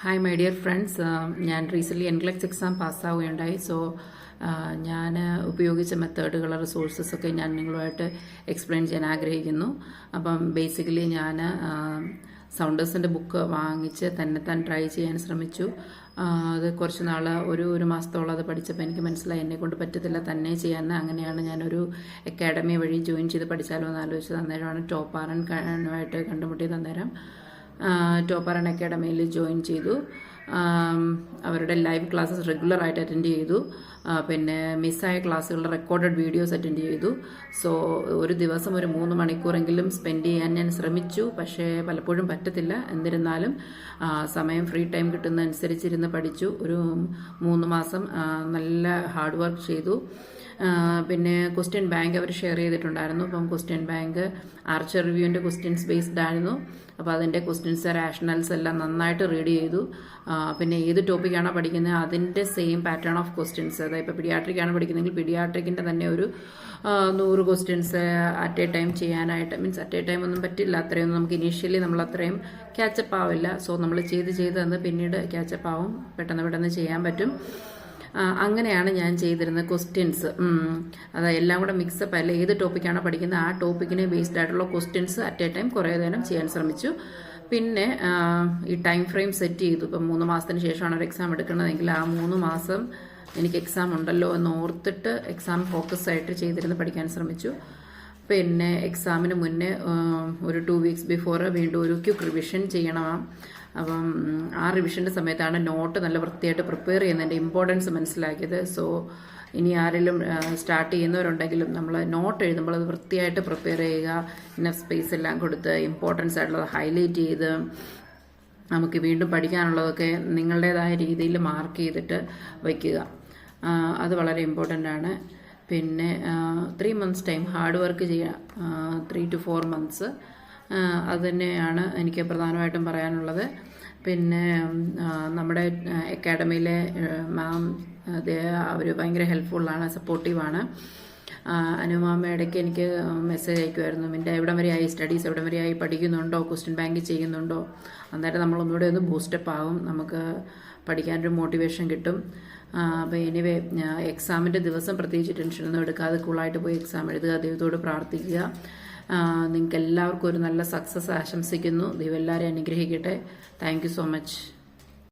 Hi my dear friends, ഞാൻ recently NCLEX exam പാസ്സാവുകയുണ്ടായി. So ഞാൻ ഉപയോഗിച്ച മെത്തേഡുകൾ റിസോഴ്സസൊക്കെ ഞാൻ നിങ്ങളുമായിട്ട് എക്സ്പ്ലെയിൻ ചെയ്യാൻ ആഗ്രഹിക്കുന്നു. അപ്പം ബേസിക്കലി ഞാൻ സൗണ്ടേഴ്സിൻ്റെ ബുക്ക് വാങ്ങിച്ച് തന്നെ ട്രൈ ചെയ്യാൻ ശ്രമിച്ചു. അത് കുറച്ച് നാൾ ഒരു മാസത്തോളം അത് പഠിച്ചപ്പോൾ എനിക്ക് മനസ്സിലായി എന്നെക്കൊണ്ട് പറ്റത്തില്ല തന്നെ ചെയ്യാൻ. അങ്ങനെയാണ് ഞാനൊരു അക്കാഡമി വഴി ജോയിൻ ചെയ്ത് പഠിച്ചാലോ എന്ന് ആലോചിച്ചത്. അന്നേരമാണ് ടോപ്പ് ആറുമായിട്ട് കണ്ടുമുട്ടിയത്. അന്നേരം ടോപ്പ് ആർ അക്കാഡമിയിൽ ജോയിൻ ചെയ്തു. അവരുടെ ലൈവ് ക്ലാസ്സസ് റെഗുലറായിട്ട് അറ്റൻഡ് ചെയ്തു. പിന്നെ മിസ്സായ ക്ലാസ്സുകളുടെ റെക്കോർഡഡ് വീഡിയോസ് അറ്റൻഡ് ചെയ്തു. സോ ഒരു ദിവസം ഒരു 3 മണിക്കൂറെങ്കിലും സ്പെൻഡ് ചെയ്യാൻ ഞാൻ ശ്രമിച്ചു. പക്ഷേ പലപ്പോഴും പറ്റത്തില്ല. എന്നിരുന്നാലും സമയം ഫ്രീ ടൈം കിട്ടുന്ന അനുസരിച്ചിരുന്ന് പഠിച്ചു. ഒരു 3 മാസം നല്ല ഹാർഡ് വർക്ക് ചെയ്തു. പിന്നെ ക്വസ്റ്റ്യൻ ബാങ്ക് അവർ ഷെയർ ചെയ്തിട്ടുണ്ടായിരുന്നു. അപ്പം ക്വസ്റ്റ്യൻ ബാങ്ക് ആർച്ചർ റിവ്യൂവിൻ്റെ ക്വസ്റ്റ്യൻസ് ബേസ്ഡ് ആയിരുന്നു. അപ്പോൾ അതിൻ്റെ ക്വസ്റ്റ്യൻസ് റാഷണൽസ് എല്ലാം നന്നായിട്ട് റീഡ് ചെയ്തു. പിന്നെ ഏത് ടോപ്പിക്കാണോ പഠിക്കുന്നത് അതിൻ്റെ സെയിം പാറ്റേൺ ഓഫ് ക്വസ്റ്റ്യൻസ്, അതായത് ഇപ്പോൾ പിഡിയാട്രിക് ആണ് പഠിക്കുന്നതെങ്കിൽ പിഡിയാട്രിക്കിൻ്റെ തന്നെ ഒരു 100 ക്വസ്റ്റ്യൻസ് അറ്റ് എ ടൈം ചെയ്യാനായിട്ട്, മീൻസ് അറ്റ് എ ടൈം ഒന്നും പറ്റില്ല. അത്രയൊന്നും നമുക്ക് ഇനീഷ്യലി നമ്മൾ അത്രയും ക്യാച്ചപ്പ് ആവില്ല. സോ നമ്മൾ ചെയ്ത് തന്ന് പിന്നീട് ക്യാച്ചപ്പ് ആവും, പെട്ടെന്ന് ചെയ്യാൻ പറ്റും. അങ്ങനെയാണ് ഞാൻ ചെയ്തിരുന്ന ക്വസ്റ്റ്യൻസ്. അതായത് എല്ലാം കൂടെ മിക്സപ്പ് അല്ല, ഏത് ടോപ്പിക്കാണോ പഠിക്കുന്നത് ആ ടോപ്പിക്കിനെ ബേസ്ഡ് ആയിട്ടുള്ള ക്വസ്റ്റ്യൻസ് അറ്റ് എ ടൈം കുറേ നേരം ചെയ്യാൻ ശ്രമിച്ചു. പിന്നെ ഈ ടൈം ഫ്രെയിം സെറ്റ് ചെയ്തു. ഇപ്പം 3 മാസത്തിന് ശേഷമാണ് ഒരു എക്സാം എടുക്കുന്നതെങ്കിൽ ആ 3 മാസം എനിക്ക് എക്സാം ഉണ്ടല്ലോ എന്ന് ഓർത്തിട്ട് എക്സാം ഫോക്കസ് ആയിട്ട് ചെയ്തിരുന്ന് പഠിക്കാൻ ശ്രമിച്ചു. പിന്നെ എക്സാമിന് മുന്നേ ഒരു 2 വീക്സ് ബിഫോർ വീണ്ടും ഒരു ക്വിക്ക് റിവിഷൻ ചെയ്യണം. അപ്പം ആ റിവിഷൻ്റെ സമയത്താണ് നോട്ട് നല്ല വൃത്തിയായിട്ട് പ്രിപ്പയർ ചെയ്യുന്നതിൻ്റെ ഇമ്പോർട്ടൻസ് മനസ്സിലാക്കിയത്. സോ ഇനി ആരെങ്കിലും സ്റ്റാർട്ട് ചെയ്യുന്നവരുണ്ടെങ്കിലും നമ്മൾ നോട്ട് എഴുതുമ്പോൾ അത് വൃത്തിയായിട്ട് പ്രിപ്പയർ ചെയ്യുക. ഇന്നർ സ്പേസ് എല്ലാം കൊടുത്ത് ഇമ്പോർട്ടൻസ് ആയിട്ടുള്ളത് ഹൈലൈറ്റ് ചെയ്ത് നമുക്ക് വീണ്ടും പഠിക്കാനുള്ളതൊക്കെ നിങ്ങളുടേതായ രീതിയിൽ മാർക്ക് ചെയ്തിട്ട് വയ്ക്കുക. അത് വളരെ ഇമ്പോർട്ടൻ്റ് ആണ്. പിന്നെ 3 months ടൈം ഹാർഡ് വർക്ക് ചെയ്യുക, 3 to 4 months. അത് തന്നെയാണ് എനിക്ക് പ്രധാനമായിട്ടും പറയാനുള്ളത്. പിന്നെ നമ്മുടെ അക്കാഡമിയിലെ മാം അവർ ഭയങ്കര ഹെൽപ്ഫുള്ളാണ്, സപ്പോർട്ടീവാണ്. അനുമാമ ഇടയ്ക്ക് എനിക്ക് മെസ്സേജ് അയക്കുമായിരുന്നു, എൻ്റെ എവിടം വരെയായി സ്റ്റഡീസ്, എവിടം വരെയായി പഠിക്കുന്നുണ്ടോ, ക്വസ്റ്റ്യൻ ബാങ്ക് ചെയ്യുന്നുണ്ടോ. അന്നേരം നമ്മളൊന്നുകൂടെ ഒന്ന് ബൂസ്റ്റപ്പ് ആകും, നമുക്ക് പഠിക്കാനൊരു മോട്ടിവേഷൻ കിട്ടും. അപ്പോൾ എനിവേ എക്സാമിൻ്റെ ദിവസം പ്രത്യേകിച്ച് ടെൻഷനൊന്നും എടുക്കാതെ കൂളായിട്ട് പോയി എക്സാം എഴുതുക, ദൈവത്തോട് പ്രാർത്ഥിക്കുക. നിങ്ങൾക്ക് എല്ലാവർക്കും ഒരു നല്ല സക്സസ് ആശംസിക്കുന്നു. ദൈവം എല്ലാവരെയും അനുഗ്രഹിക്കട്ടെ. Thank you so much.